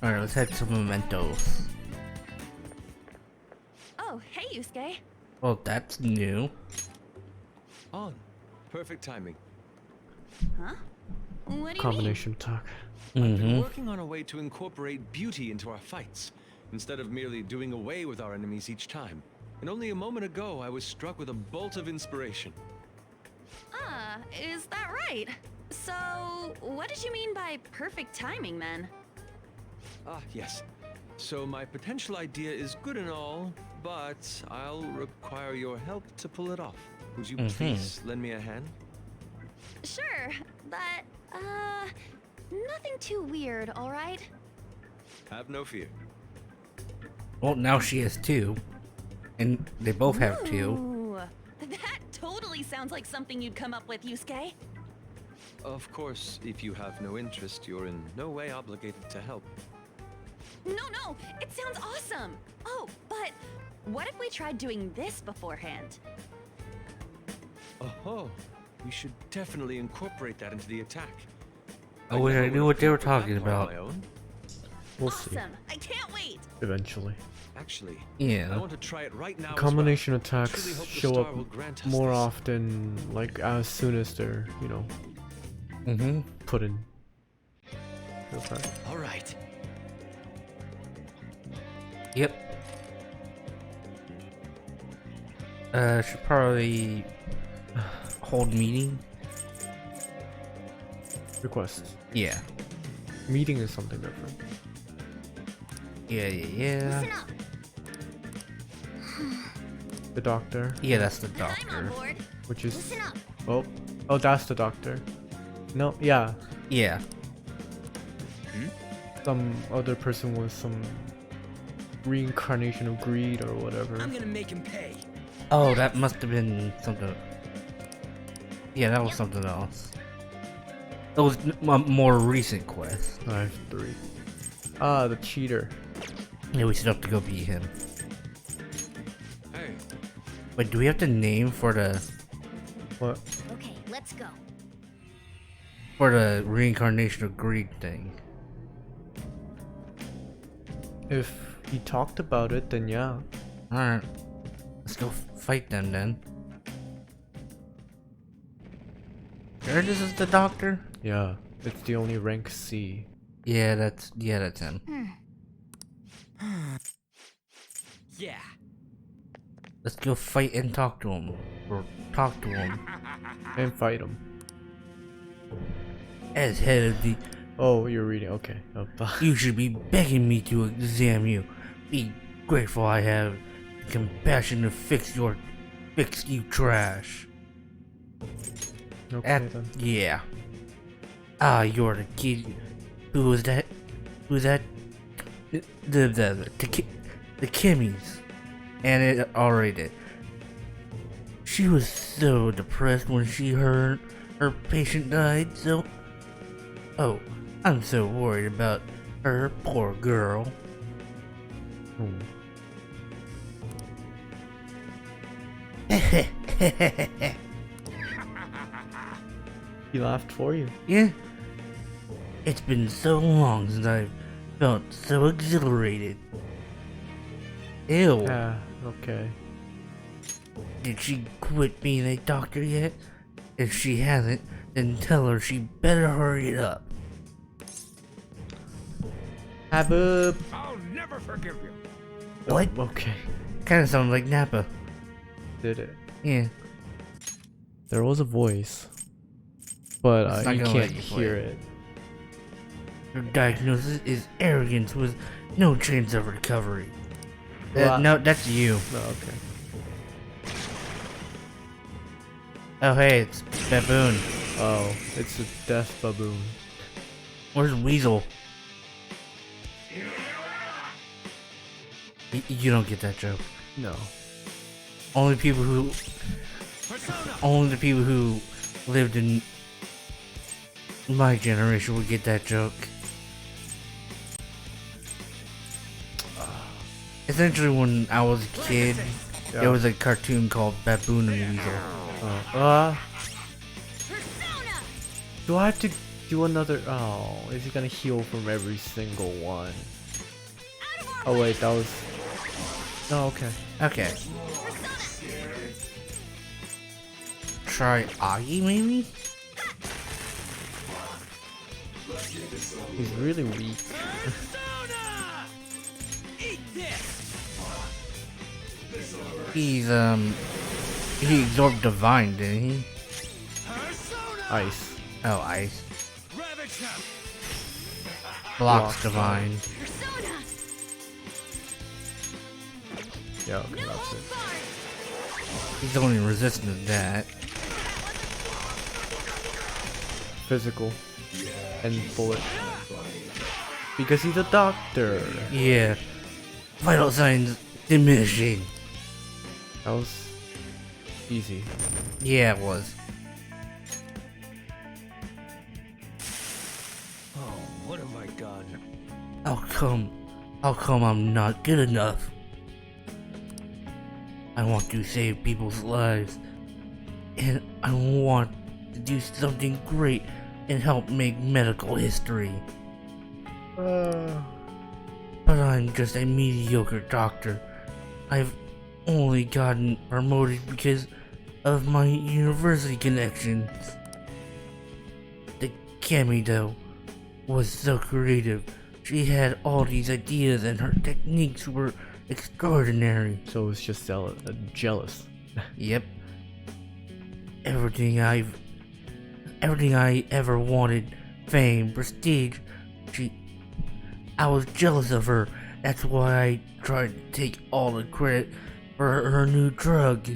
Alright, let's head to mementos. Oh, hey, Yusuke. Well, that's new. On. Perfect timing. Huh? What do you Combination attack. I've been Mm-hmm. working on a way to incorporate beauty into our fights, instead of merely doing away with our enemies each time. And only a moment ago, I was struck with a bolt of inspiration. mean? Is that right? So, what did you mean by perfect timing, then? Ah, yes. So my potential idea is good and all, but I'll require your help to pull it off. Would you please lend me a hand? Sure, but, nothing too weird, alright? Have no fear. Well, now she has two. And they both have two. Ooh, that totally sounds like something you'd come up with, Yusuke. Of course, if you have no interest, you're in no way obligated to help. No, it sounds awesome! Oh, but what if we tried doing this beforehand? Oh, we should definitely incorporate that into the attack. I wish I knew what they were talking about. We'll see. Awesome! I can't wait! Eventually. Actually, I Yeah. want to try it right now. Combination as well. I truly attacks hope the show star up will grant us more this. often, like as soon as they're, Mm-hmm. put in. Okay. All right. Yep. Should probably hold meeting. Request. Yeah. Meeting is something different. Yeah. Listen up! The doctor, Yeah, that's the I'm on doctor. board! which is Listen up! oh, that's the doctor. No, yeah, Yeah. some other person with some reincarnation of greed or whatever. I'm gonna make him pay. Oh, that must have been something. Yeah, that was something else. That was a more recent quest. I have 3. Ah, the cheater. Yeah, we still have to go beat him. Hey, Wait, do we have to name for the What? Okay, let's go. reincarnation of greed thing? If he talked about it, then yeah. Alright. Let's go fight them then. There, this is the doctor? Yeah, it's the only rank C. Yeah, that's him. Yeah. Let's go fight and talk to him. Or talk to him. And fight him. As head of the... Oh, you're reading. Okay. You should be begging me to examine you. Be grateful I have compassion to fix you trash. Okay then. Yeah. Ah, you're the kid. Who was that? Who's that? The Kimmys. And it already did. She was so depressed when she heard her patient died, so... Oh, I'm so worried about her, poor girl. Hmm. He laughed for you. Yeah? It's been so long since I've felt so exhilarated. Ew. Yeah. Okay. Did she quit being a doctor yet? If she hasn't, then tell her she better hurry it up. Habib. I'll never forgive you. What? Okay. Kinda sounds like Nappa. Did it? Yeah. There was a voice, but It's not you gonna can't let you play hear it. it. Her diagnosis is arrogance with no chance of recovery. Well, No, that's you. No, okay. Oh hey, it's Baboon. Oh, it's a death baboon. Where's Weasel? You don't get that joke. No. Only people who lived in my generation would get that joke. Essentially, when I was a kid, there was a cartoon called Baboon and Weasel. Do I have to Do another. Oh, is he gonna heal from every single one? Oh wait, that was. Oh, okay. Okay. Try Agi, maybe? He's really weak. Persona! Eat this! He's, he absorbed Divine, didn't he? Persona! Ice. Oh, Ice. Ravage him! Blocks Blocks Divine. Persona! Yeah, okay, that's it. He's only resistant to that. Physical. And bullet. Because he's a doctor. Yeah. Vital signs diminishing. That was easy. Yeah, it was. Oh, what have I done? How come I'm not good enough? I want to save people's lives. And I want to do something great and help make medical history. But I'm just a mediocre doctor. I've only gotten promoted because of my university connections. The Kami, though, was so creative. She had all these ideas and her techniques were extraordinary. So it's just jealous. Yep. Everything I ever wanted, fame, prestige, I was jealous of her. That's why I tried to take all the credit for her new drug.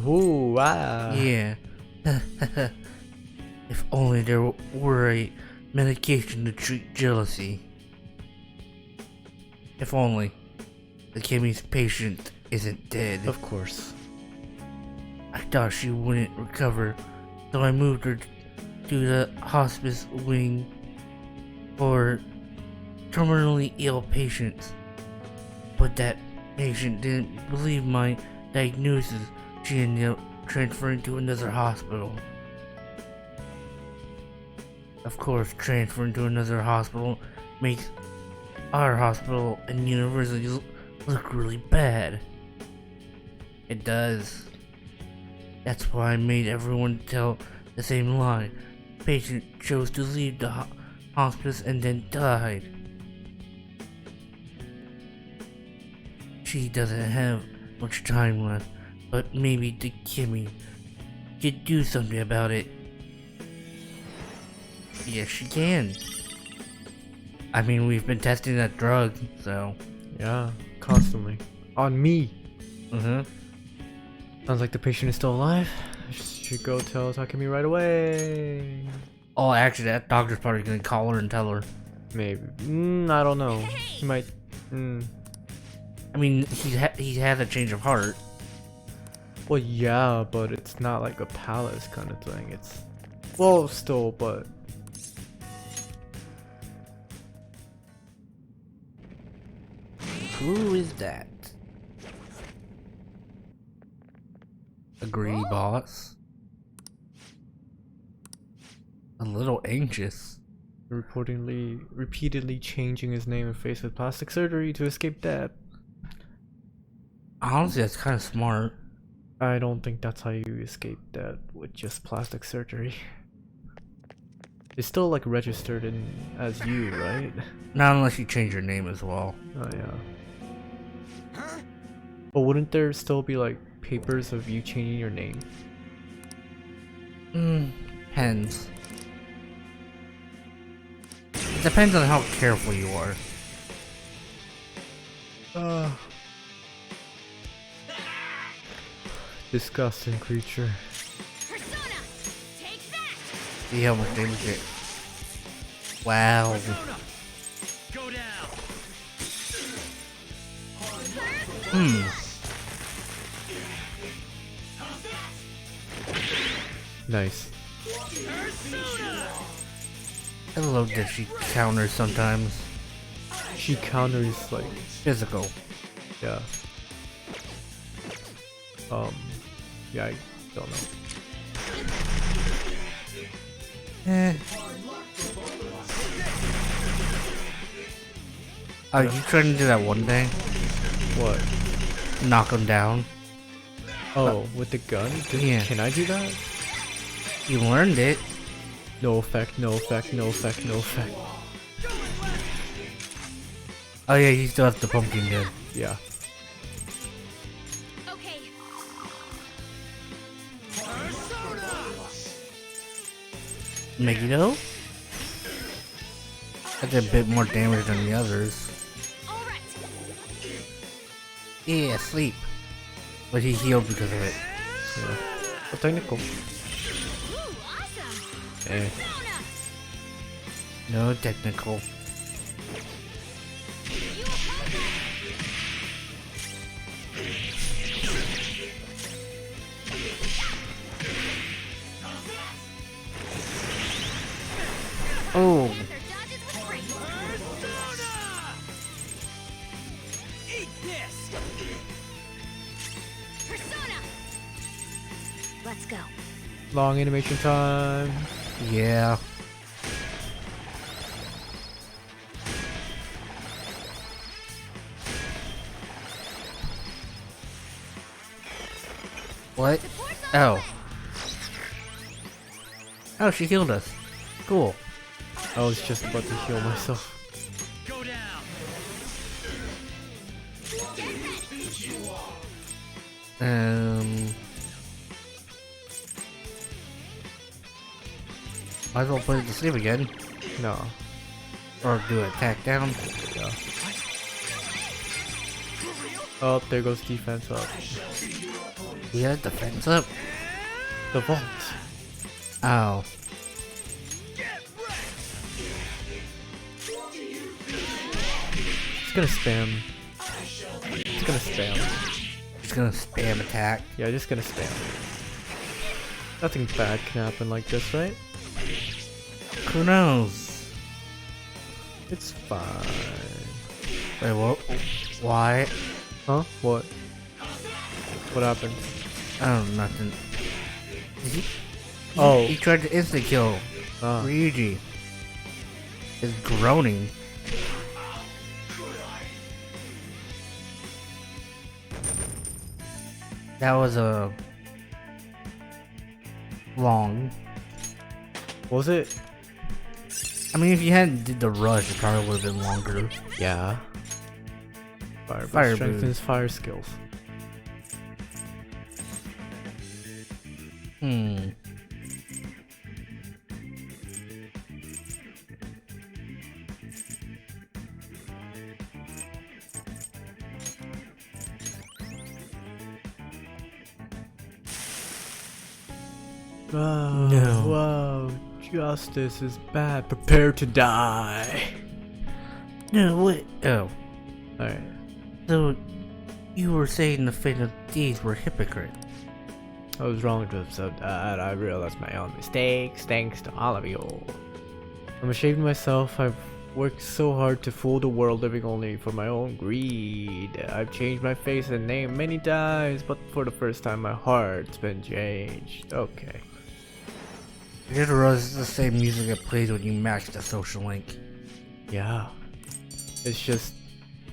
Ooh, wow. Yeah. If only there were a medication to treat jealousy. If only the Kami's patient isn't dead. Of course. I thought she wouldn't recover, so I moved her to the hospice wing for terminally ill patients. But that patient didn't believe my diagnosis. She ended up transferring to another hospital. Of course, transferring to another hospital makes our hospital and university look really bad. It does. That's why I made everyone tell the same lie. Patient chose to leave the hospice and then died. She doesn't have much time left, but maybe the Kimmy could do something about it. Yes, she can. I mean, we've been testing that drug, so. Yeah, constantly. On me. Mm-hmm. Sounds like the patient is still alive. Should go tell Takumi right away. Oh, actually, that doctor's probably gonna call her and tell her. Maybe. I don't know. He might. I mean, he had a change of heart. Well, yeah, but it's not like a palace kind of thing. It's. Well, still, but. Who is that? Agree, boss. A little anxious. Repeatedly changing his name and face with plastic surgery to escape death. Honestly, that's kind of smart. I don't think that's how you escape death with just plastic surgery. It's still like registered as you, right? Not unless you change your name as well. Oh yeah. But wouldn't there still be like papers of you changing your name? Depends. It depends on how careful you are. Disgusting creature. Persona! Take that! See how much damage it. Wow. Persona! Go down! Nice. Persona! I love that she counters sometimes. She counters like Physical. yeah. Yeah, I don't know. Eh. Oh, you trying to do that one thing? What? Knock him down? Oh, with the gun? Yeah. Can I do that? You learned it. No effect, no effect, no effect, no effect. Oh yeah, you still have the pumpkin head. Yeah. Okay. Megiddo? That's a bit more damage than the others. All right. Yeah, sleep. But he healed because of it. Yeah. Oh, technical. Ooh, awesome. Eh. Persona. No technical. You oppose Oh, their dodges with grace. Eat this! Persona. Let's go. Long animation time. yeah. What? Oh. Oh, she healed us. Cool. I was just about to heal myself. Go down! Might as well put it to sleep again. No. Or do an attack down. Yeah. Oh, there goes defense up. We had defense up. The vault. Oh. It's gonna spam. It's gonna spam. He's gonna spam attack. Yeah, just gonna spam. Nothing bad can happen like this, right? Who knows? It's fine. Wait, what? Why? Huh? What? What happened? Oh, nothing. Oh. He tried to instant kill Ah. Ryuji. Is groaning. That was a long. Was it? I mean, if you hadn't did the rush, it probably would have been longer. Yeah. Fire, Fire strengthens fire skills. Hmm. Wow. No. Wow. Justice is bad. Prepare to die. No, wait. Oh. Alright. So, you were saying the fatal deeds were hypocrite. I was wrong with episode that. I realized my own mistakes thanks to all of you. I'm ashamed of myself. I've worked so hard to fool the world, living only for my own greed. I've changed my face and name many times, but for the first time my heart's been changed. Okay. I didn't realize it's the same music that plays when you match the social link. Yeah. It's just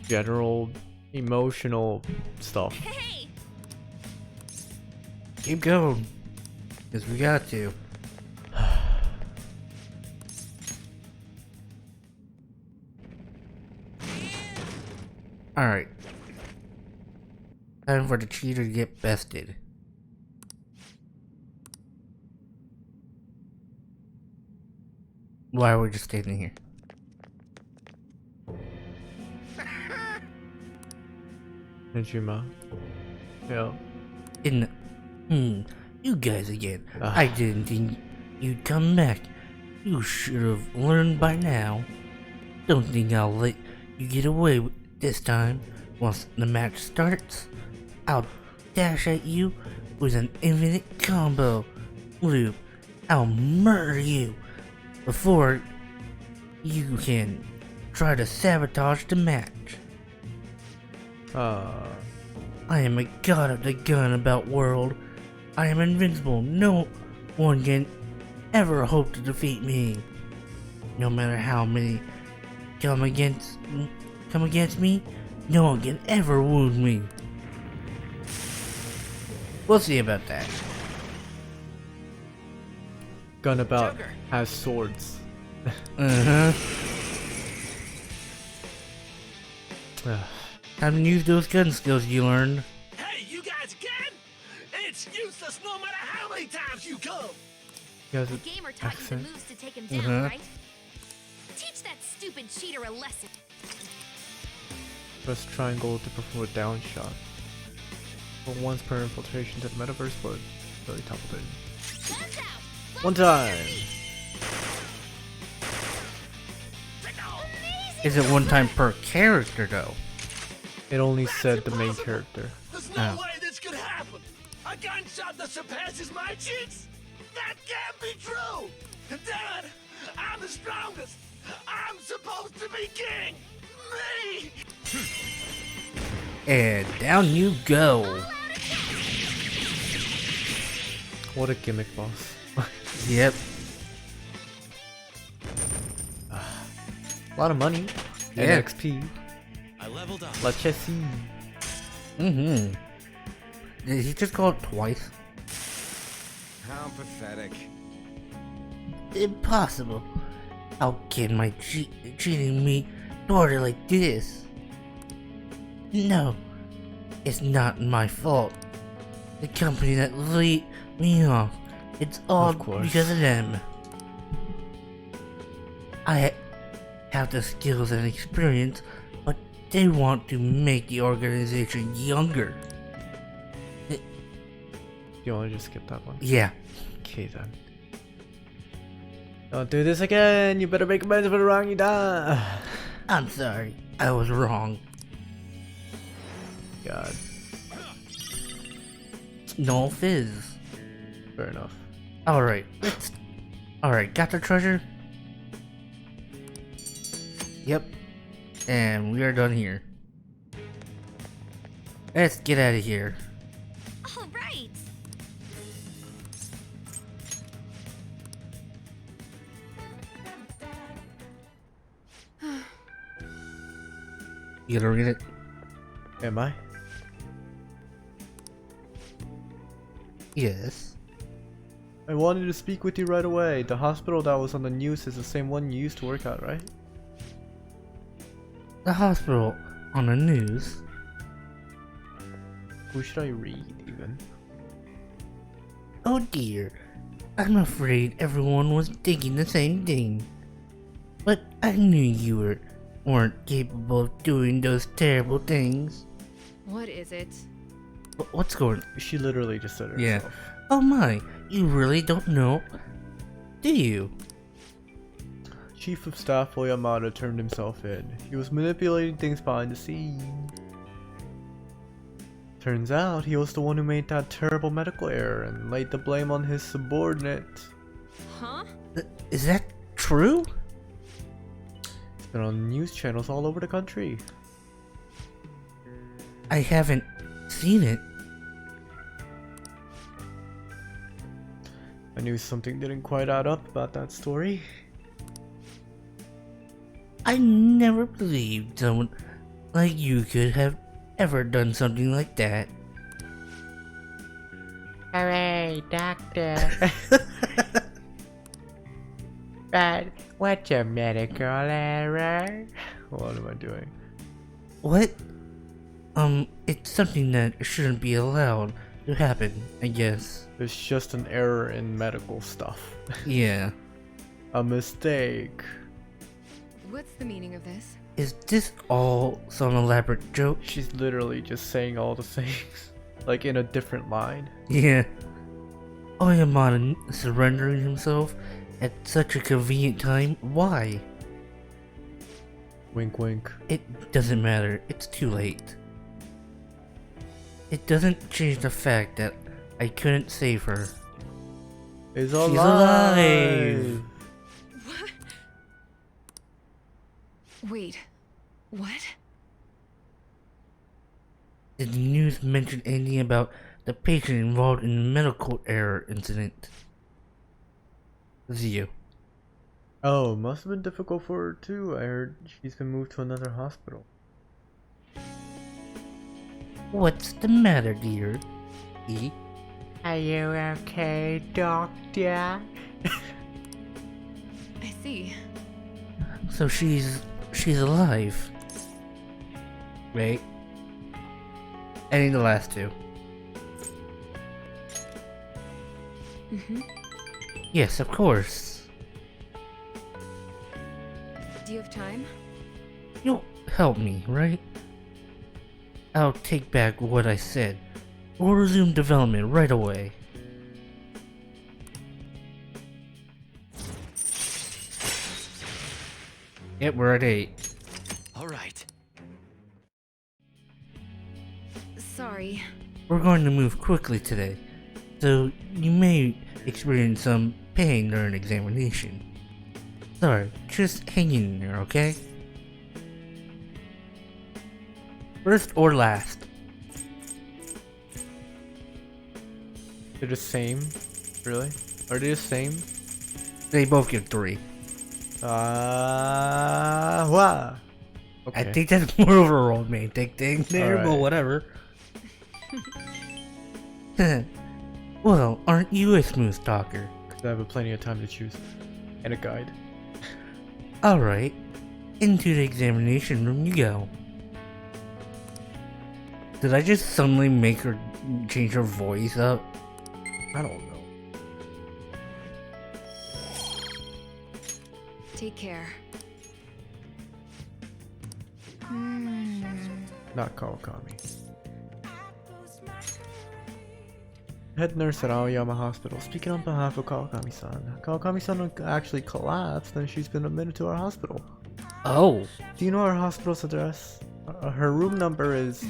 general emotional stuff. Hey. Keep going. Because we got to. Alright. Time for the cheater to get bested. Why are we just standing here? Nijima. Yeah. You guys again. Ah. I didn't think you'd come back. You should have learned by now. Don't think I'll let you get away with this time. Once the match starts, I'll dash at you with an infinite combo loop. I'll murder you before you can try to sabotage the match. I am a god of the gun about world. I am invincible. No one can ever hope to defeat me. No matter how many come against me, no one can ever wound me. We'll see about that. Gunabout Joker. has swords. Uh-huh. Time to use those gun skills you learned. Hey, you guys again? It's useless no matter how many times you come. He has The an gamer taught you the accent. moves to take him down, Uh-huh. right? Teach that stupid cheater a lesson. Press triangle to perform a down shot. For once per infiltration to the metaverse, but very top of it. Guns out! One time! Is it one time per character though? It only said the main character. There's no Oh. way this could happen. A gunshot that surpasses my cheeks? That can't be true. Dad, I'm the strongest. I'm supposed to be king. Me. And down you go. What a gimmick, boss. Yep. A lot of money. Yeah. And XP. I leveled up. La Chessy. Mm-hmm. Did he just call it twice? How pathetic. Impossible. How can my cheating me daughter like this? No, it's not my fault. The company that laid me off. It's all Of course. because of them. I have the skills and experience, but they want to make the organization younger. You wanna just skip that one? Yeah. Okay then. Don't do this again! You better make amends for the wrong you done! I'm sorry. I was wrong. God. No fizz. Fair enough. Alright, let's... Alright, got the treasure? Yep. And we are done here. Let's get out of here. All right. You gonna read it? Am I? Yes. I wanted to speak with you right away. The hospital that was on the news is the same one you used to work at, right? The hospital on the news. Who should I read, even? Oh dear. I'm afraid everyone was thinking the same thing. But I knew you weren't capable of doing those terrible things. What is it? What's going on? She literally just said it Yeah. herself. Oh my, you really don't know? Do you? Chief of Staff Oyamada turned himself in. He was manipulating things behind the scenes. Turns out he was the one who made that terrible medical error and laid the blame on his subordinate. Huh? Is that true? It's been on news channels all over the country. I haven't seen it. I knew something didn't quite add up about that story. I never believed someone like you could have ever done something like that. Hooray, doctor. But what's a medical error? What am I doing? What? It's something that shouldn't be allowed to happen, I guess. It's just an error in medical stuff. Yeah. A mistake. What's the meaning of this? Is this all some elaborate joke? She's literally just saying all the things. Like in a different line. Yeah. Oyamada surrendering himself at such a convenient time? Why? Wink wink. It doesn't matter. It's too late. It doesn't change the fact that I couldn't save her. Is She's alive! What? Wait. What? Did the news mention anything about the patient involved in the medical error incident? It's you. Oh, must have been difficult for her too. I heard she's been moved to another hospital. What's the matter, dear? E? Are you okay, doctor? I see. So she's alive. Right? I need the last two. Mm-hmm. Yes, of course. Do you have time? You'll help me, right? I'll take back what I said. We'll resume development right away. Yep, we're at 8. All right. Sorry. We're going to move quickly today, so you may experience some pain during examination. Sorry, just hang in there, okay? First or last? They're the same? Really? Are they the same? They both get 3. Wow. Okay. I think that's more of a romantic thing there, but Alright. whatever. Well, aren't you a smooth talker? I have plenty of time to choose. And a guide. Alright, into the examination room you go. Did I just suddenly make her change her voice up? I don't know. Take care. Not Kawakami. Head nurse at Aoyama Hospital. Speaking on behalf of Kawakami-san. Kawakami-san actually collapsed and she's been admitted to our hospital. Oh, Do you know our hospital's address? Her room number is...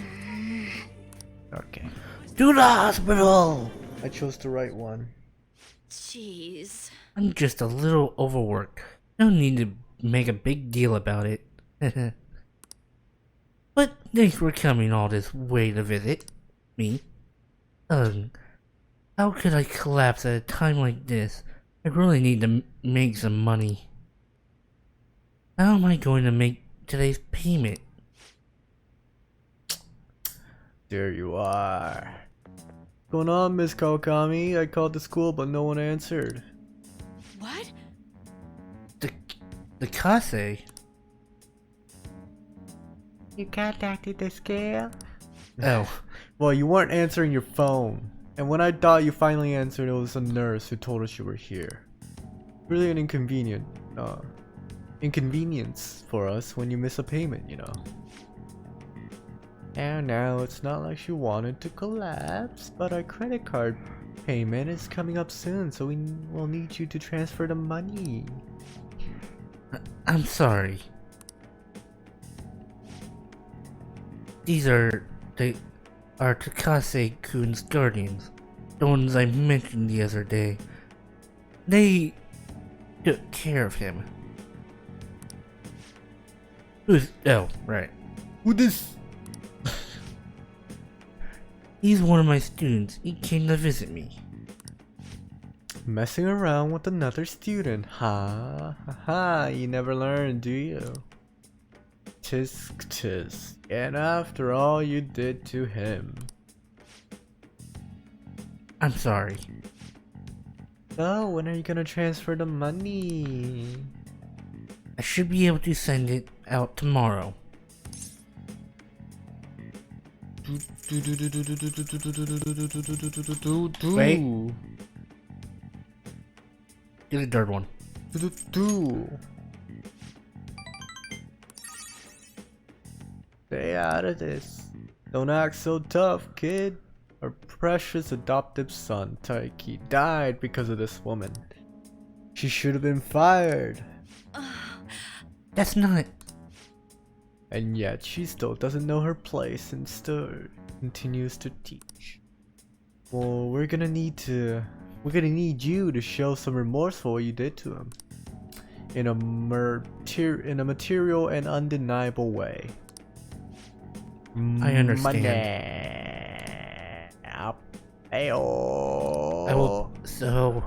Okay. to the hospital! I chose the right one. Jeez. I'm just a little overworked. No need to make a big deal about it. But thanks for coming all this way to visit me. How could I collapse at a time like this? I really need to make some money. How am I going to make today's payment? There you are. What's going on, Miss Kawakami? I called the school, but no one answered. What? The Kase? You contacted the scale? Oh, Well, you weren't answering your phone. And when I thought you finally answered, it was a nurse who told us you were here. Really an inconvenience for us when you miss a payment, you know. And now it's not like she wanted to collapse, but our credit card payment is coming up soon, so we will need you to transfer the money. I'm sorry. These are Takase-kun's guardians. The ones I mentioned the other day. They took care of him. Who's... Oh, right. Who this? He's one of my students. He came to visit me. Messing around with another student, huh? Haha, you never learn, do you? Tisk tisk. And after all you did to him. I'm sorry. So, when are you gonna transfer the money? I should be able to send it out tomorrow. Wait. Get the third one. Stay out of this. Don't act so tough, kid. Our precious adoptive son, Taiki, died because of this woman. She should have been fired. That's not... And yet, she still doesn't know her place and still continues to teach. Well, we're gonna need you to show some remorse for what you did to him. In a material and undeniable way. I understand. Ayo. I will... So...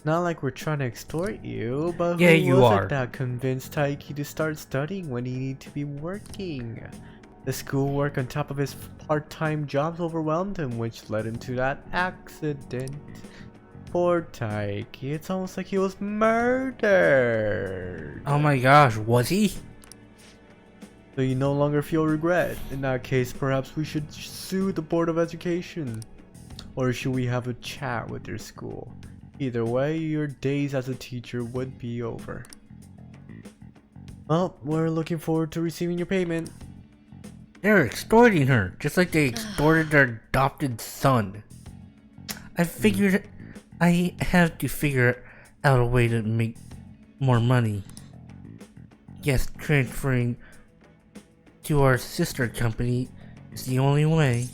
not like we're trying to extort you, but Yeah, who you was are. it that convinced Taiki to start studying when he needed to be working? The schoolwork on top of his part-time jobs overwhelmed him, which led him to that accident. Poor Taiki, it's almost like he was murdered. Oh my gosh, was he? So you no longer feel regret. In that case, perhaps we should sue the Board of Education. Or should we have a chat with your school? Either way, your days as a teacher would be over. Well, we're looking forward to receiving your payment. They're extorting her, just like they extorted their adopted son. I figured I have to figure out a way to make more money. Yes, transferring to our sister company is the only way.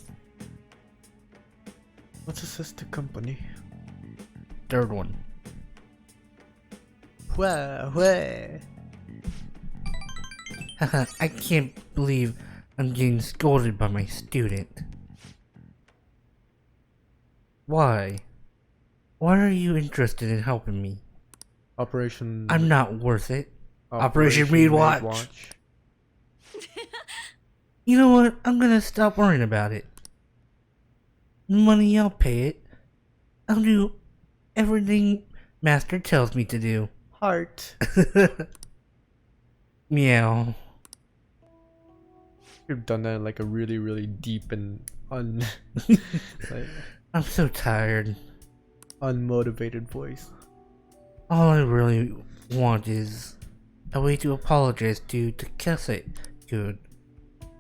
What's a sister company? Third one. Where? Haha, I can't believe I'm getting scolded by my student. Why? Why are you interested in helping me? Operation... I'm not worth it. Operation Read Watch. You know what? I'm gonna stop worrying about it. Money, I'll pay it. I'll do everything Master tells me to do. Heart. Meow. You've done that in like a really, really deep and like, I'm so tired. unmotivated voice. All I really want is a way to apologize to Takase. Good.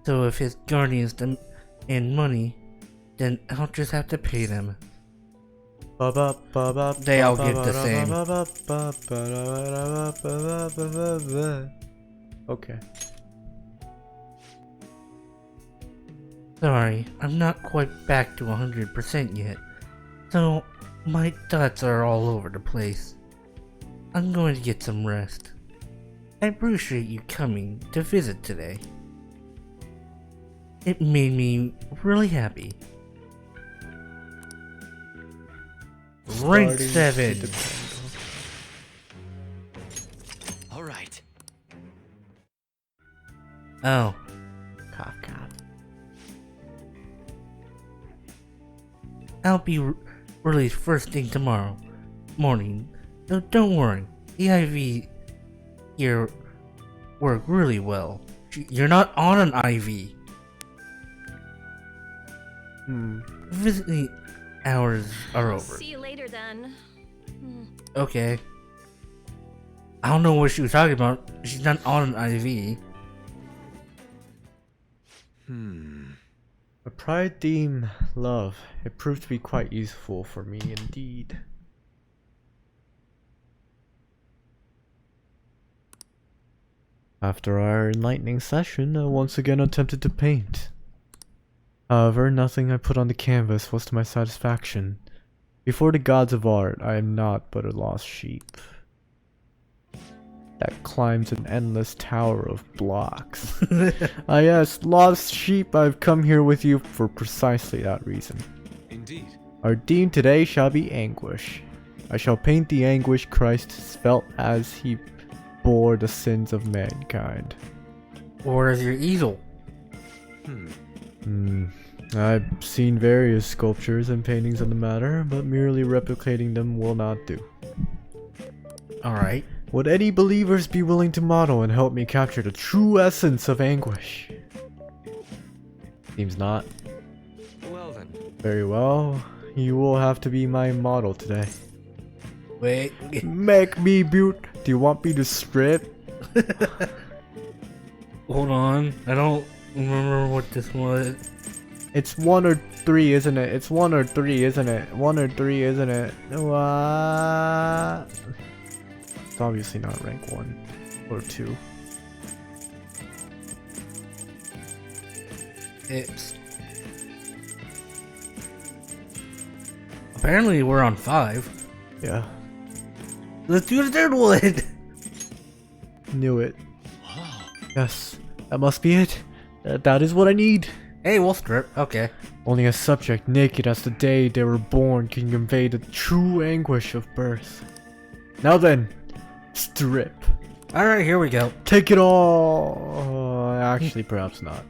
So if his guardians demand money, then I'll just have to pay them. They all get the same. Okay. Sorry, I'm not quite back to 100% yet, so my thoughts are all over the place. I'm going to get some rest. I appreciate you coming to visit today. It made me really happy. Rank 7. All right. Oh, Cough, cough. I'll be released first thing tomorrow morning. So don't worry, the IV here work really well. You're not on an IV. Visiting hours are over. See you later then. Okay. I don't know what she was talking about. She's not on an IV. A pride theme, love. It proved to be quite useful for me indeed. After our enlightening session, I once again attempted to paint. However, nothing I put on the canvas was to my satisfaction. Before the gods of art, I am not but a lost sheep that climbs an endless tower of blocks. Ah yes, lost sheep, I've come here with you for precisely that reason. Indeed. Our theme today shall be anguish. I shall paint the anguish Christ felt as he bore the sins of mankind. Or is your easel? I've seen various sculptures and paintings on the matter, but merely replicating them will not do. Alright. Would any believers be willing to model and help me capture the true essence of anguish? Seems not. Well then. Very well. You will have to be my model today. Wait. Make me butte. Do you want me to strip? Hold on. I don't remember what this was. It's 1 or 3, isn't it? It's 1 or 3, isn't it? 1 or 3, isn't it? What? It's obviously not rank 1 or 2. It's... Apparently we're on 5. Yeah. Let's do the third one! Knew it. Yes, that must be it. That is what I need. Hey, we'll strip. Okay. Only a subject naked as the day they were born can convey the true anguish of birth. Now then, strip. Alright, here we go. Take it all. Actually, perhaps not.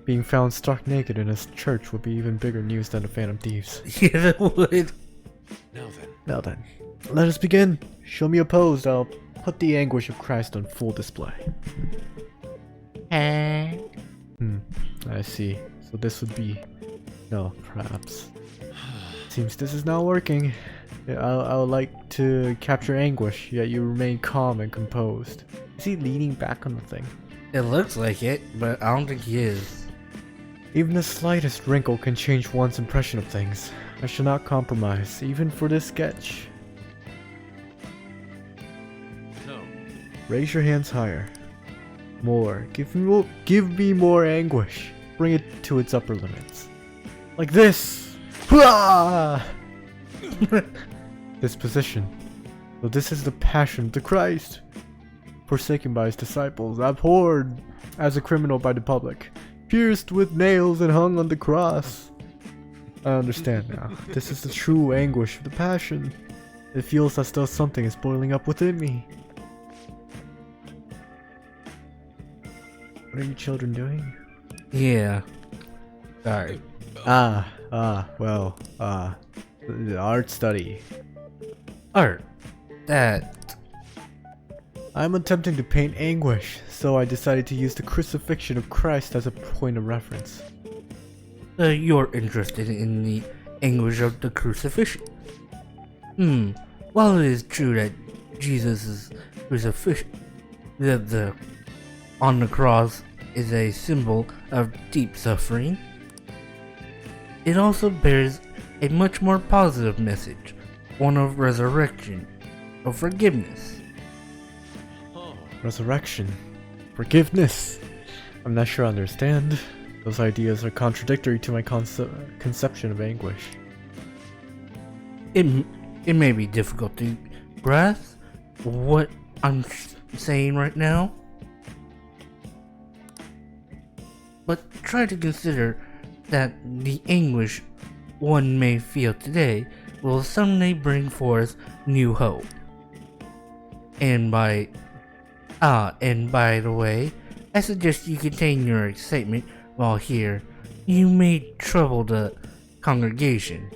Being found stark naked in a church would be even bigger news than the Phantom Thieves. Yeah, it would. Now then, let us begin. Show me a pose. I'll put the anguish of Christ on full display. I see. So this would be... No, perhaps. Seems this is not working. I would like to capture anguish, yet you remain calm and composed. Is he leaning back on the thing? It looks like it, but I don't think he is. Even the slightest wrinkle can change one's impression of things. I shall not compromise, even for this sketch. No. Raise your hands higher. More. Give me more anguish. Bring it to its upper limits. Like this! This position. So this is the passion of the Christ. Forsaken by his disciples, abhorred as a criminal by the public, pierced with nails and hung on the cross. I understand now. This is the true anguish of the passion. It feels as though something is boiling up within me. What are you children doing? Yeah. Sorry. The art study. Art. That. I'm attempting to paint anguish, so I decided to use the crucifixion of Christ as a point of reference. You're interested in the anguish of the crucifixion. While it is true that Jesus' crucifixion, on the cross is a symbol of deep suffering, it also bears a much more positive message, one of resurrection, of forgiveness. Resurrection. Forgiveness. I'm not sure I understand. Those ideas are contradictory to my conception of anguish. It may be difficult to grasp what I'm saying right now, but try to consider that the anguish one may feel today will someday bring forth new hope. And by the way, I suggest you contain your excitement while here. You may trouble the congregation.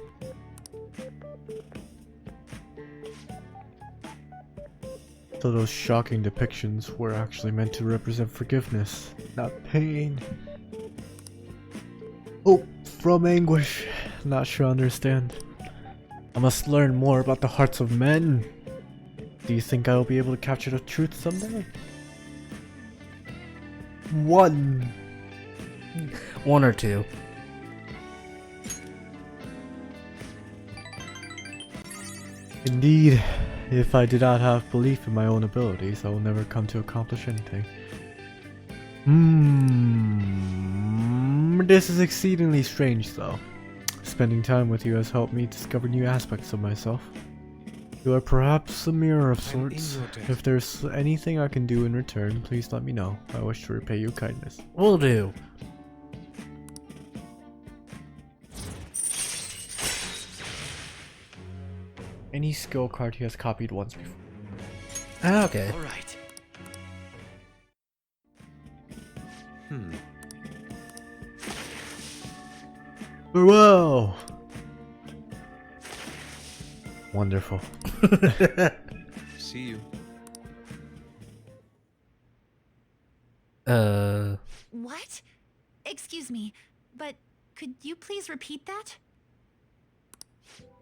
So those shocking depictions were actually meant to represent forgiveness, not pain. Hope from anguish. Not sure I understand. I must learn more about the hearts of men. Do you think I will be able to capture the truth someday? One or two. Indeed, if I did not have belief in my own abilities, I will never come to accomplish anything. This is exceedingly strange though. Spending time with you has helped me discover new aspects of myself. You are perhaps a mirror of sorts. If there's anything I can do in return, please let me know. I wish to repay you kindness. Will do. Any skill card he has copied once before. Okay. All right. Farewell! Wonderful. See you. What? Excuse me, but could you please repeat that?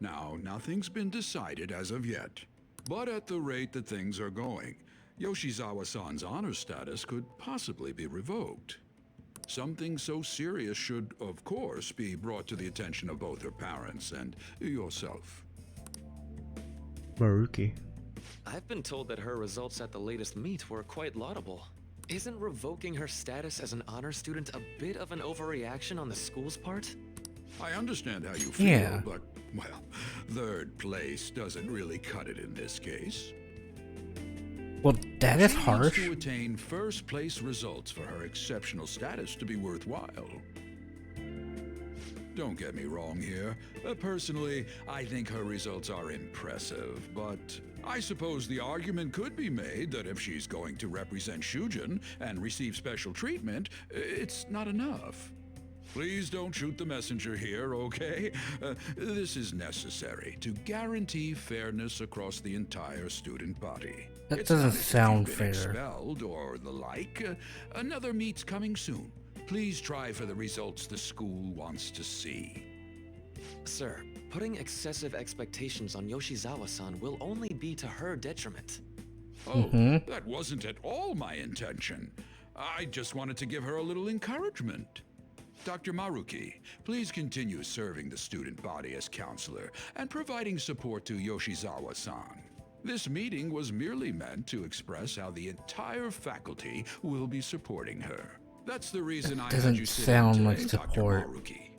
Now, nothing's been decided as of yet. But at the rate that things are going, Yoshizawa-san's honor status could possibly be revoked. Something so serious should, of course, be brought to the attention of both her parents and yourself. Maruki. I've been told that her results at the latest meet were quite laudable. Isn't revoking her status as an honor student a bit of an overreaction on the school's part? I understand how you feel, Yeah. but, well, third place doesn't really cut it in this case. Well, that is She needs harsh. to attain first place results for her exceptional status to be worthwhile. Don't get me wrong here. Personally, I think her results are impressive, but I suppose the argument could be made that if she's going to represent Shujin and receive special treatment, it's not enough. Please don't shoot the messenger here, okay? This is necessary to guarantee fairness across the entire student body. That It's doesn't not as if sound you've been fair. Expelled or the like. Another meet's coming soon. Please try for the results the school wants to see. Sir, putting excessive expectations on Yoshizawa-san will only be to her detriment. Oh, that wasn't at all my intention. I just wanted to give her a little encouragement. Dr. Maruki, please continue serving the student body as counselor and providing support to Yoshizawa-san. This meeting was merely meant to express how the entire faculty will be supporting her. That's the reason I had Doesn't you sit sound in like today, Dr. support. Maruki.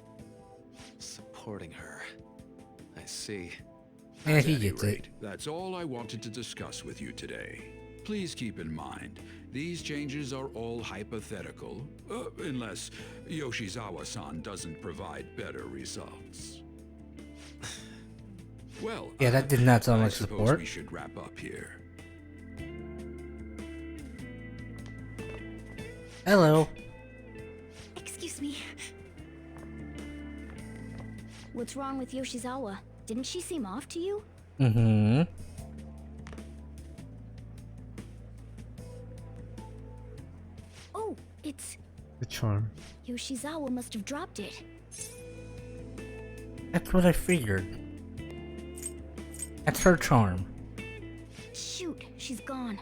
Supporting her. I see. Yeah, At he any gets it. rate, that's all I wanted to discuss with you today. Please keep in mind, these changes are all hypothetical, unless Yoshizawa-san doesn't provide better results. Well, Yeah, that did not sound I like suppose support. we should wrap up here. Hello. Excuse me. What's wrong with Yoshizawa? Didn't she seem off to you? Mm-hmm. Oh, it's... The charm. Yoshizawa must have dropped it. That's what I figured. That's her charm. Shoot, she's gone.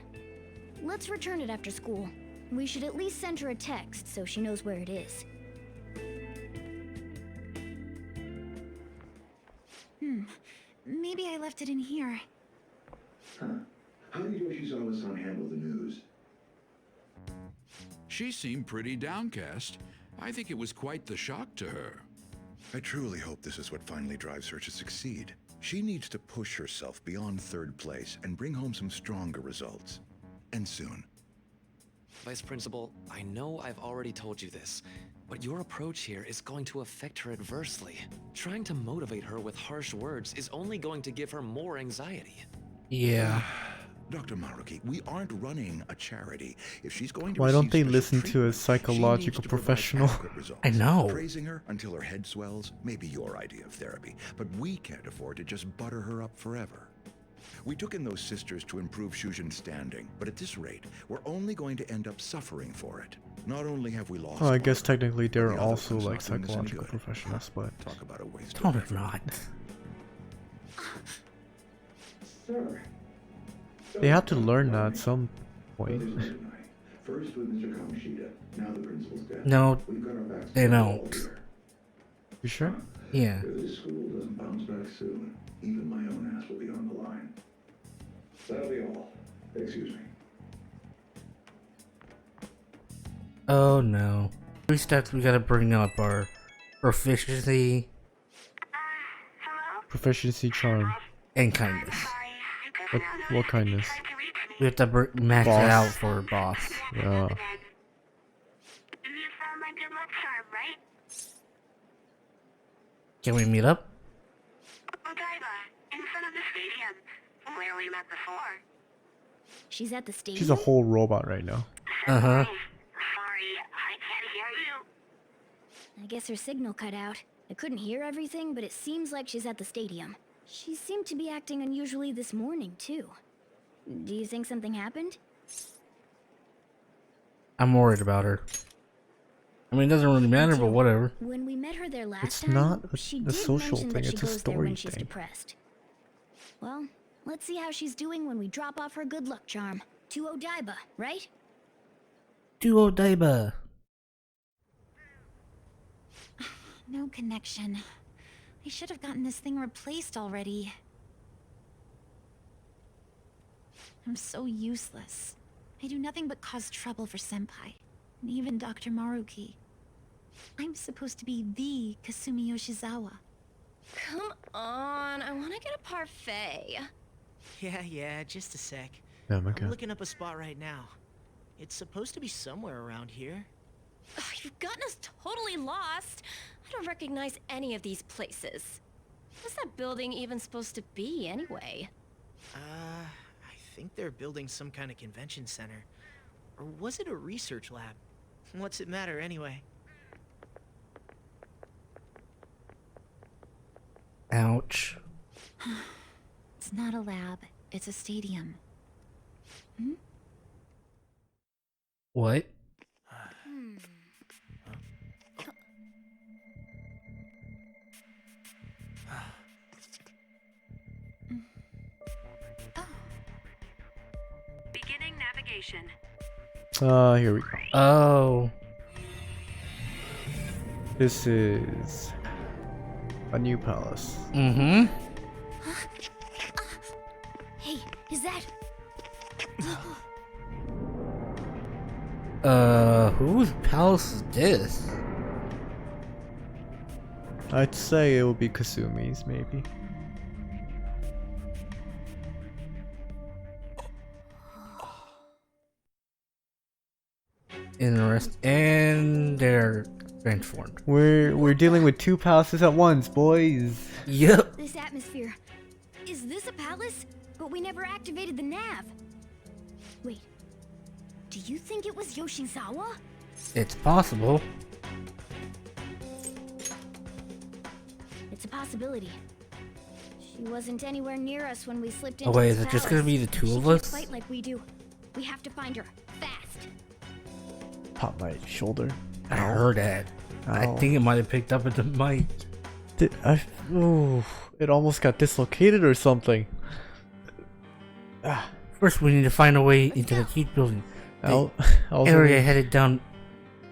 Let's return it after school. We should at least send her a text so she knows where it is. Maybe I left it in here. Huh? How did Yoshizawa-san handle the news? She seemed pretty downcast. I think it was quite the shock to her. I truly hope this is what finally drives her to succeed. She needs to push herself beyond third place and bring home some stronger results. And soon. Vice Principal, I know I've already told you this, but your approach here is going to affect her adversely. Trying to motivate her with harsh words is only going to give her more anxiety. Yeah. Dr. Maruki, we aren't running a charity. If she's going to Why don't they receive listen special to a treatment, she needs psychological to provide professional? adequate results. I know. Praising her until her head swells may be your idea of therapy, but we can't afford to just butter her up forever. We took in those sisters to improve Shujin's standing, but at this rate, we're only going to end up suffering for it. Not only have we lost Oh, I one, guess technically but they're the other also one's like not doing us any psychological good. professionals, but Talk about a waste No, of they're effort. not. Sir. they have to learn that at some point. First with Mr. Kamoshida, now the principal's death. No, We've got our backs they to the wall don't. here. You sure? Yeah. If this school doesn't bounce back soon, even my own ass will be on the line. That'll be all. Excuse me. Oh no. 3 steps we gotta bring up our proficiency Proficiency charm. and kindness. What kindness? We have to max it Boss. out for boss. Yeah. Can we meet up? In front of the stadium, where we met before. She's at the stadium? She's a whole robot right now. Uh-huh. Sorry, I can't hear you. I guess her signal cut out. I couldn't hear everything, but it seems like she's at the stadium. She seemed to be acting unusually this morning, too. Do you think something happened? I'm worried about her. I mean, it doesn't really matter, but whatever. When we met her there last It's time, not a- she a did social mention thing, that she it's a goes there story when she's thing. depressed. Well, let's see how she's doing when we drop off her good luck charm. To Odaiba, right? Duo Daiba. No connection. I should have gotten this thing replaced already. I'm so useless. I do nothing but cause trouble for Senpai, and even Dr. Maruki. I'm supposed to be the Kasumi Yoshizawa. Come on, I want to get a parfait. Yeah, just a sec. Oh my I'm god. looking up a spot right now. It's supposed to be somewhere around here. Ugh, you've gotten us totally lost. I don't recognize any of these places. What's that building even supposed to be, anyway? I think they're building some kind of convention center. Or was it a research lab? What's it matter anyway? Ouch. It's not a lab, it's a stadium. Hmm? What? Beginning navigation. Here we go. Oh. This is a new palace. Mm-hmm. Hey, is that... Whose palace is this? I'd say it would be Kasumi's, maybe. And they're transformed. We're dealing with two palaces at once, boys. Yep. This atmosphere. Is this a palace? But we never activated the nav. Wait. Do you think it was Yoshizawa? It's possible. It's a possibility. She wasn't anywhere near us when we slipped Oh into wait, this is it just palace. gonna be the two She of can't us? fight like we do. We have to find her fast. Pop my shoulder. I heard that. I Ow. think it might have picked up at the mic. It almost got dislocated or something. First, we need to find a way into the heat building. The I was area only- headed down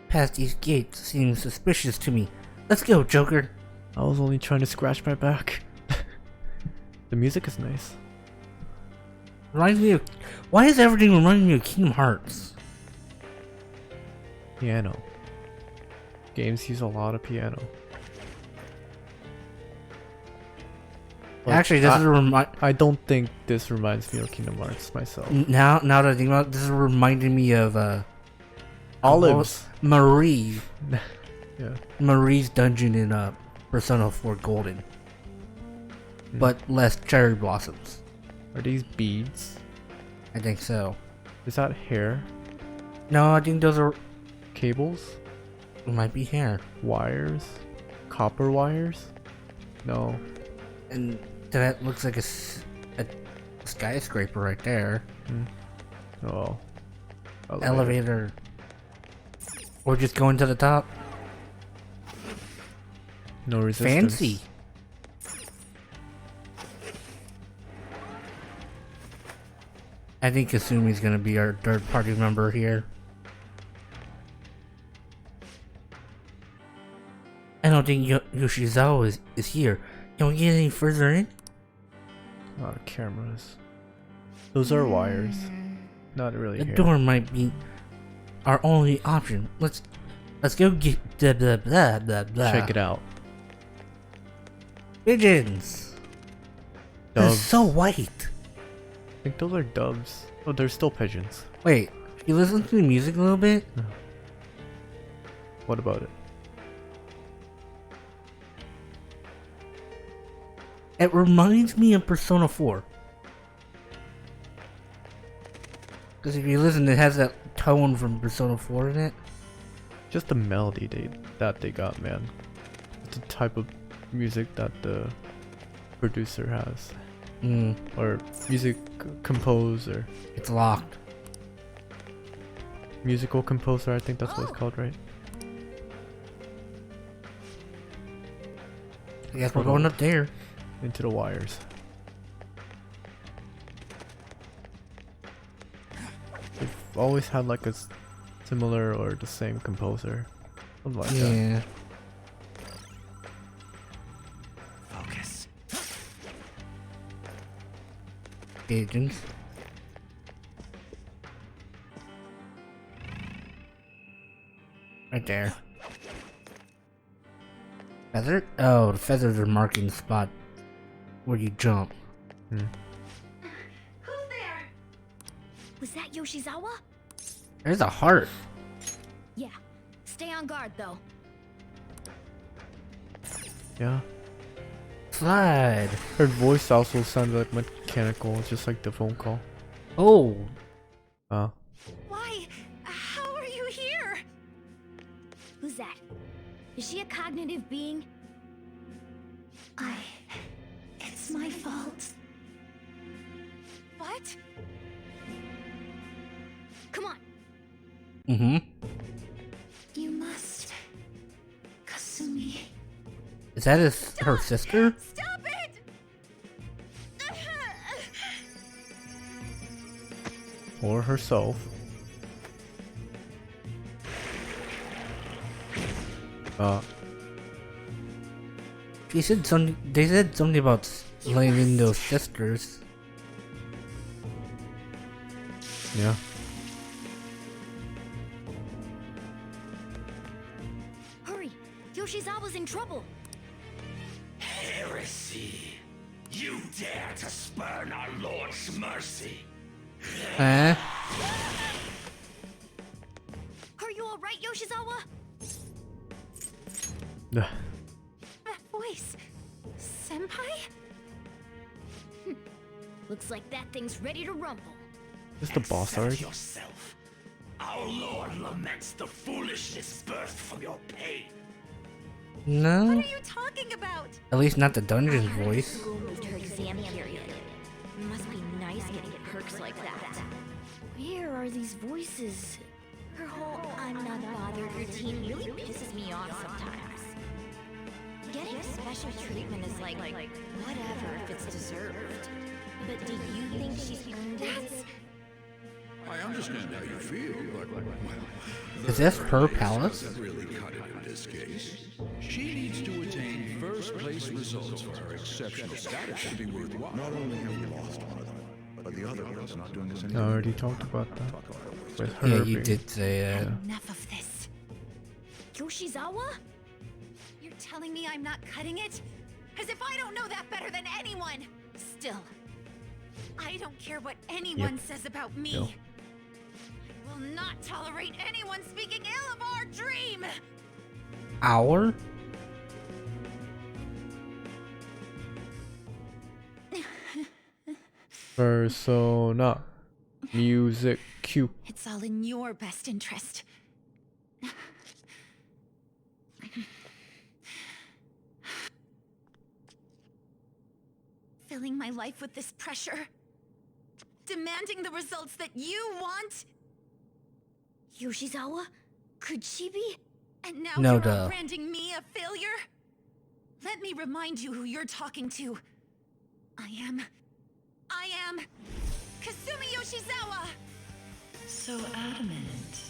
past these gates seems suspicious to me. Let's go, Joker. I was only trying to scratch my back. The music is nice. Reminds me of... Why is everything reminding me of Kingdom Hearts? Piano. Games use a lot of piano. Like, Actually, this is a remind. I don't think this reminds me of Kingdom Hearts myself. Now that I think about it, this is reminding me of Olives. Marie. Yeah. Marie's dungeon in Persona 4 Golden. But less cherry blossoms. Are these beads? I think so. Is that hair? No, I think those are cables. It might be hair. Wires? Copper wires? No. And that looks like a skyscraper right there. Oh. Elevator. Or just going to the top. No resistance. Fancy. I think Kasumi's gonna be our third party member here. I don't think Yoshizawa is here. Can we get any further in? Cameras. Those are wires. Not really The hair. door might be our only option. Let's go get blah blah blah blah blah. Check it out. Pigeons. They're Doves. so white. I think those are doves. Oh, they're still pigeons. Wait, you listen to the music a little bit? What about it? It reminds me of Persona 4. Because if you listen, it has that tone from Persona 4 in it. Just the melody that they got, man. It's the type of music that the producer has. Or music composer. It's locked. Musical composer, I think that's what it's called, right? I guess we're going up there. Into the wires. They've always had like a similar or the same composer. Something like that. Yeah. Focus. Pigeons. Right there. Feather? Oh, the feathers are marking the spot where you jump. Who's there? Was that Yoshizawa? There's a heart. Yeah. Stay on guard, though. Yeah. Slide. Her voice also sounded like mechanical, just like the phone call. Oh. Why? How are you here? Who's that? Is she a cognitive being? It's my fault. What? Come on. Mm-hmm. You must. Kasumi. Is that her sister? Stop it! Or herself. They said something about slaying those sisters. Yeah. Hurry! Yoshizawa's in trouble! Heresy! You dare to spurn our Lord's mercy! Eh? Are you alright, Yoshizawa? That voice. Senpai? Looks like that thing's ready to rumble. Is the boss already? Yourself. Our Lord laments the foolishness birthed from your pain. No. What are you talking about? At least not the dungeon's voice. School moved her exam period. Must be nice getting perks like that. Where are these voices? Her whole I'm not bothered routine really pisses me off sometimes. Getting special treatment is like whatever if it's deserved. But do you think she's earned it? I understand how you feel, but, well... Is this her palace? That really cut it in this case. She needs to attain first-place results for her exceptional status to be worthwhile. Not only have we lost one of them, but the other one's not doing us any I already talked about that. With her Yeah, you being- did say that. Enough of this. Yoshizawa? You're telling me I'm not cutting it? As if I don't know that better than anyone! Still, I don't care what anyone says about me. Yep. I will not tolerate anyone speaking ill of our dream! Our? Persona. Music Q. It's all in your best interest. Filling my life with this pressure. Demanding the results that you want. Yoshizawa? Could she be? And now No, you're duh. branding me a failure? Let me remind you who you're talking to. I am Kasumi Yoshizawa! So adamant.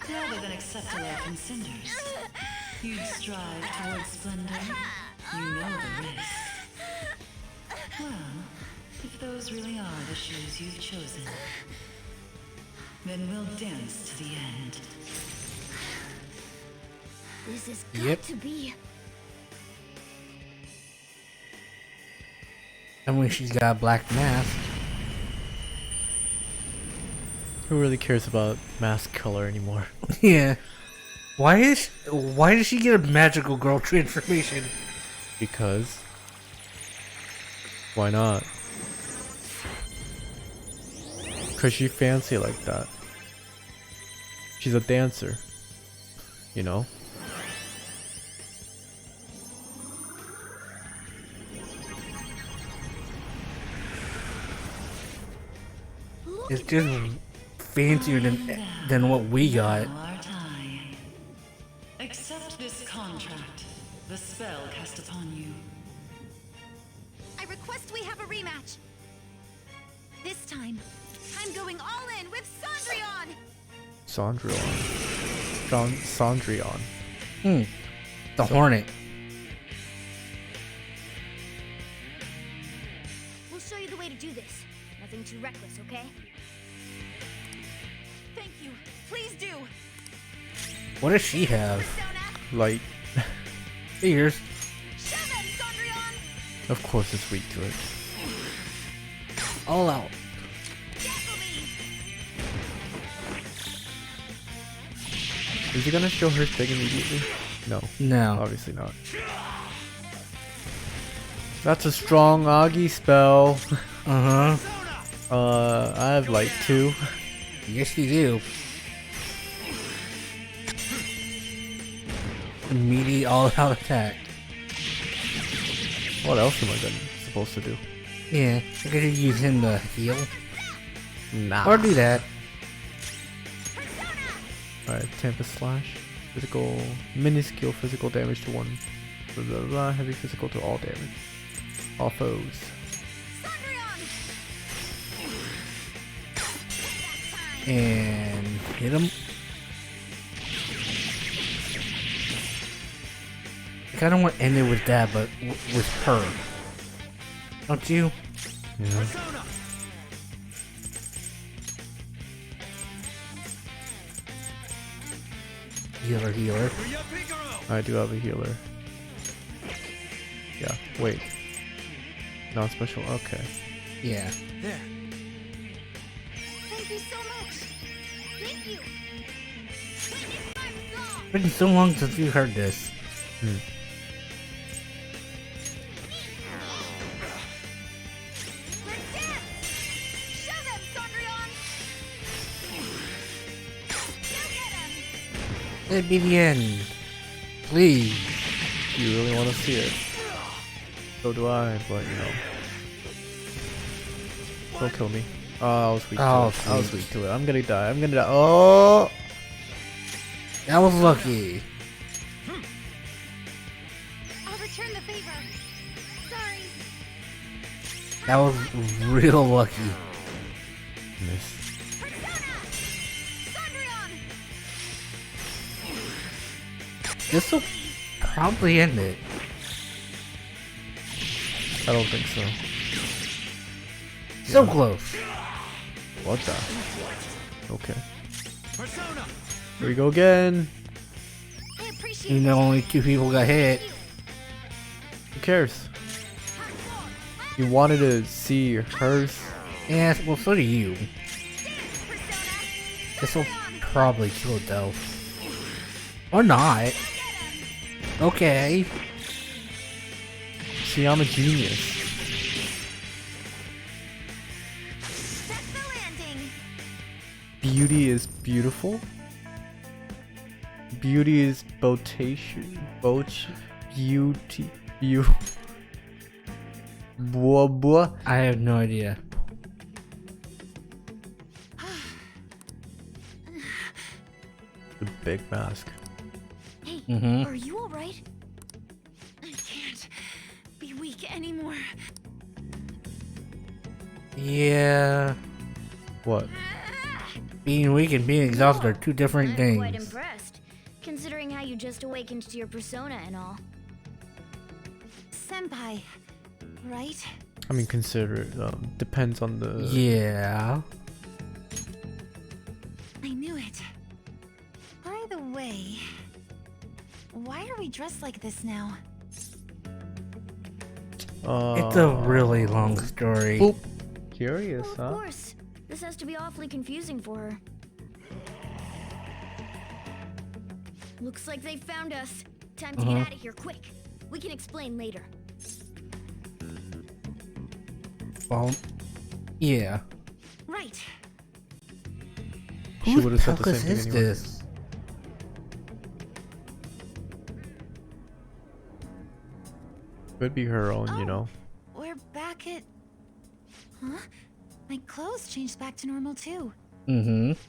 Rather than accept a life in cinders, you'd strive towards splendor. You know the risks. Well, if those really are the shoes you've chosen, then we'll dance to the end. This has got Yep. to be. And when she's got a black mask. Who really cares about mask color anymore? Yeah. Why did she get a magical girl transformation? Because. Why not? Cause she fancy like that. She's a dancer. You know? It's just fancier than what we got. Now our time. Accept this contract. The spell cast upon you. I request we have a rematch. This time, I'm going all in with Cendrillon! Cendrillon. Cendrillon. The Hornet. We'll show you the way to do this. Nothing too reckless, okay? Thank you. Please do. What does she have? Light. Figures. Of course it's weak to it. All out. Is he gonna show her thing immediately? No. No. Obviously not. That's a strong Augie spell. I have like 2. Yes, you do. Immediate all-out attack. What else am I supposed to do? Yeah, I could use him to heal. Nah. Or do that. Alright, Tempest Slash. Physical, minuscule physical damage to 1. Blah, blah, blah, heavy physical to all damage. All foes. And hit him. I kind of want to end it with that, but with her. Don't you? Yeah. Healer, healer. I do have a healer. Yeah, wait. Non-special, okay. Yeah. There. Thank you so much. Thank you. It's been so long since you heard this. Let it be the end. Please. You really want to see it? So do I, but you know. Don't kill me. Oh, I was weak to it. I was weak to it. I'm gonna die. I'm gonna die. Oh! That was lucky. I'll return the favor. Sorry. That was real lucky. Miss. This will probably end it. I don't think so. So close. What the? Okay. Here we go again. You know, only 2 people got hit. Who cares? You wanted to see hers? Yeah, well, so do you. This will probably kill it though. Or not. Okay. See, I'm a genius. Beauty is beautiful. Beauty is botation. Beauty. Blah blah. I have no idea. The big mask. Hey, are you alright? I can't be weak anymore. Yeah. What? Being weak and being exhausted are 2 different I'm quite things. impressed, considering how you just awakened to your persona and all. Senpai, right? I mean, consider it. Depends on the. Yeah. I knew it. By the way, why are we dressed like this now? It's a really long story. Boop. Curious, Well, of course. This has to be awfully confusing for her. Looks like they found us. Time to get out of here quick. We can explain later. Well, yeah. Right. She Who would the have said the fuck same thing is anyway. this? Could be her own, you know. We're back at... Huh? My clothes changed back to normal too.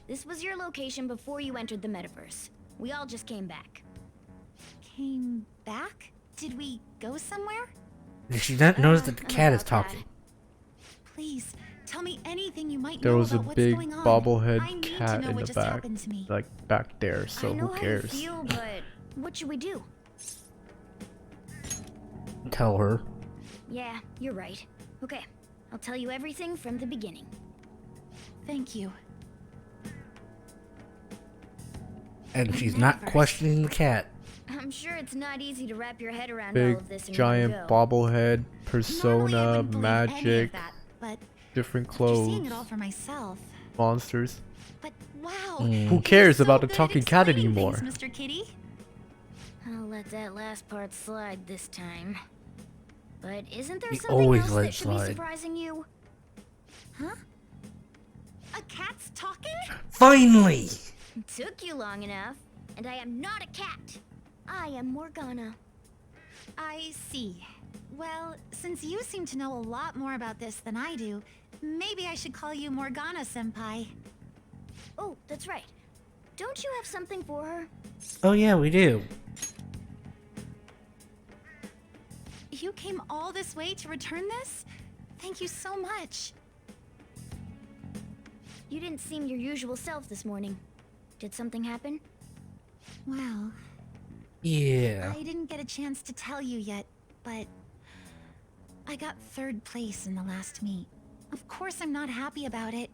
This was your location before you entered the metaverse. We all just came back. Came back? Did we go somewhere? Did she not notice that the cat is about that. talking? Please, tell me anything you might There know was a about what's big going on. I bobblehead need to cat know in what the just back, happened to me. like back there. So I know who how cares? you feel, but what should we do? Tell her. Yeah, you're right. Okay, I'll tell you everything from the beginning. Thank you. And she's not questioning the cat. I'm sure it's not easy to wrap your head around all Big of this in giant one go. bobblehead, Normally I persona, wouldn't believe any of magic, that, but different after clothes, seeing it all for myself. monsters. But wow. Who you're cares so about the good at talking cat explaining anymore? things, Mr. Kitty. I'll let that last part slide this time. But isn't there You something always else let that it should be slide. surprising you? Huh? A cat's talking? Finally! Took you long enough, and I am not a cat. I am Morgana. I see. Well, since you seem to know a lot more about this than I do, maybe I should call you Morgana-senpai. Oh, that's right. Don't you have something for her? Oh yeah, we do. You came all this way to return this? Thank you so much. You didn't seem your usual self this morning. Did something happen? Well, Yeah. I didn't get a chance to tell you yet, but I got 3rd place in the last meet. Of course I'm not happy about it,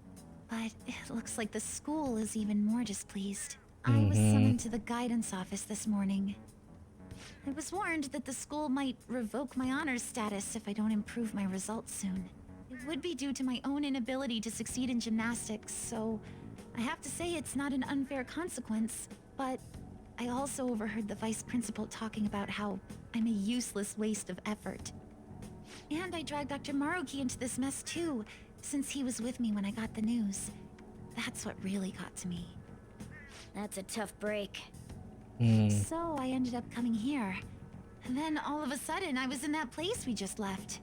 but it looks like the school is even more displeased. I was summoned to the guidance office this morning. I was warned that the school might revoke my honors status if I don't improve my results soon. It would be due to my own inability to succeed in gymnastics, so I have to say it's not an unfair consequence, but I also overheard the vice principal talking about how I'm a useless waste of effort. And I dragged Dr. Maruki into this mess too, since he was with me when I got the news. That's what really got to me. That's a tough break. So I ended up coming here. And then all of a sudden I was in that place we just left.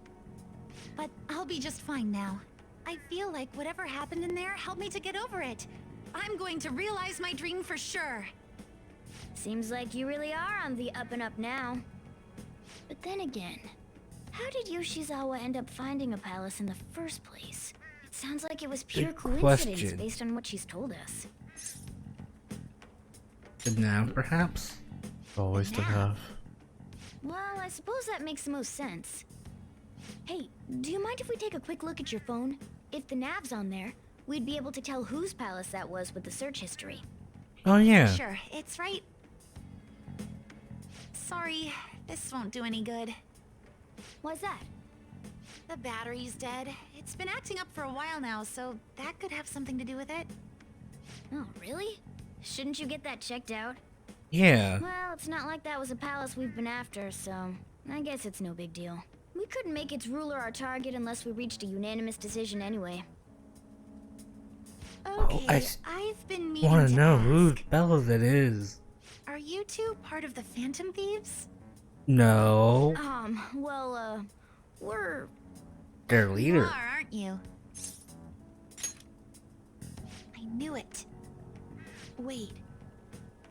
But I'll be just fine now. I feel like whatever happened in there helped me to get over it. I'm going to realize my dream for sure. Seems like you really are on the up and up now. But then again, how did Yoshizawa end up finding a palace in the first place? It sounds like it was pure Good coincidence question. based on what she's told us. And now, perhaps? Always the have. Well, I suppose that makes the most sense. Hey, do you mind if we take a quick look at your phone? If the nav's on there, we'd be able to tell whose palace that was with the search history. Oh yeah. Sure, it's right. Sorry, this won't do any good. Why's that? The battery's dead. It's been acting up for a while now, so that could have something to do with it. Oh, really? Shouldn't you get that checked out? Yeah. Well, it's not like that was a palace we've been after, so I guess it's no big deal. We couldn't make its ruler our target unless we reached a unanimous decision anyway. Okay, I I've been meaning want to to know ask. who the hell that is. Are you two part of the Phantom Thieves? No. Well, we're... Their You leader. are, aren't you? I knew it. Wait,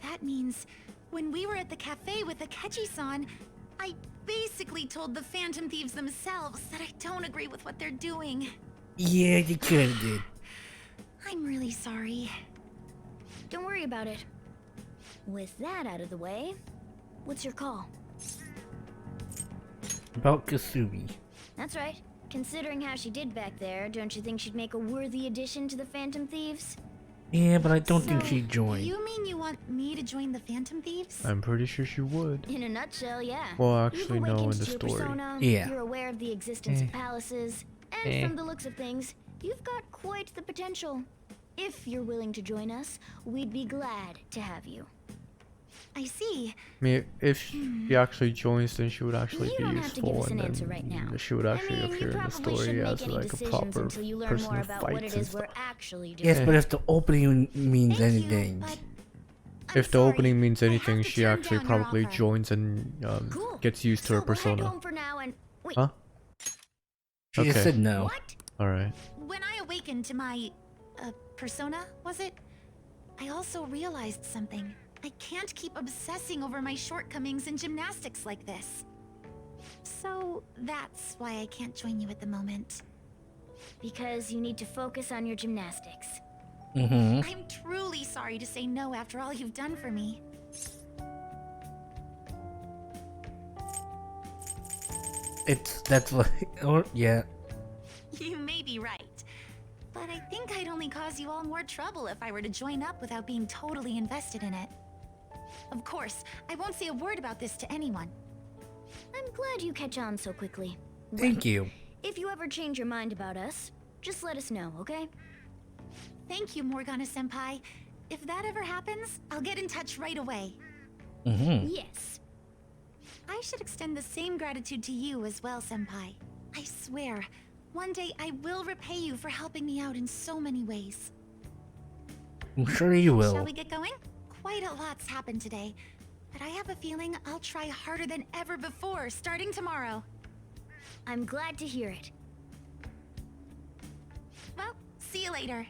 that means when we were at the cafe with Akechi-san, I basically told the Phantom Thieves themselves that I don't agree with what they're doing. Yeah, you kinda did. I'm really sorry. Don't worry about it. With that out of the way, what's your call? About Kasumi. That's right. Considering how she did back there, don't you think she'd make a worthy addition to the Phantom Thieves? Yeah, but I don't think So, she'd join. You mean you want me to join the Phantom Thieves? I'm pretty sure she would. In a nutshell, yeah. Well, actually, You've no, in awakened the to your story. persona, Yeah. You're aware of the existence of palaces, and from the looks of things, you've got quite the potential. If you're willing to join us, we'd be glad to have you. I see. I mean, if she actually joins, then she would actually You be don't have to give useful, us an and answer right now. then she would actually I mean, appear you in the probably story shouldn't as make any like a decisions proper until you learn person more who about what fights it and is we're stuff. actually doing. Yes, but if the opening means anything. If the opening means anything, she turn actually down your probably offer. joins and Cool. gets used to her So we'll head persona. home for now and wait. Huh? She just said no. What? Alright. When I awakened to my, persona, was it? I also realized something. I can't keep obsessing over my shortcomings in gymnastics like this. So that's why I can't join you at the moment. Because you need to focus on your gymnastics. Mm-hmm. I'm truly sorry to say no after all you've done for me. That's like, or yeah. You may be right. But I think I'd only cause you all more trouble if I were to join up without being totally invested in it. Of course, I won't say a word about this to anyone. I'm glad you catch on so quickly. Thank you. If you ever change your mind about us, just let us know, okay? Thank you, Morgana-senpai. If that ever happens, I'll get in touch right away. Mm-hmm. Yes. I should extend the same gratitude to you as well, Senpai. I swear, one day I will repay you for helping me out in so many ways. I'm sure you will. Shall we get going? Quite a lot's happened today, but I have a feeling I'll try harder than ever before starting tomorrow. I'm glad to hear it. Well, see you later.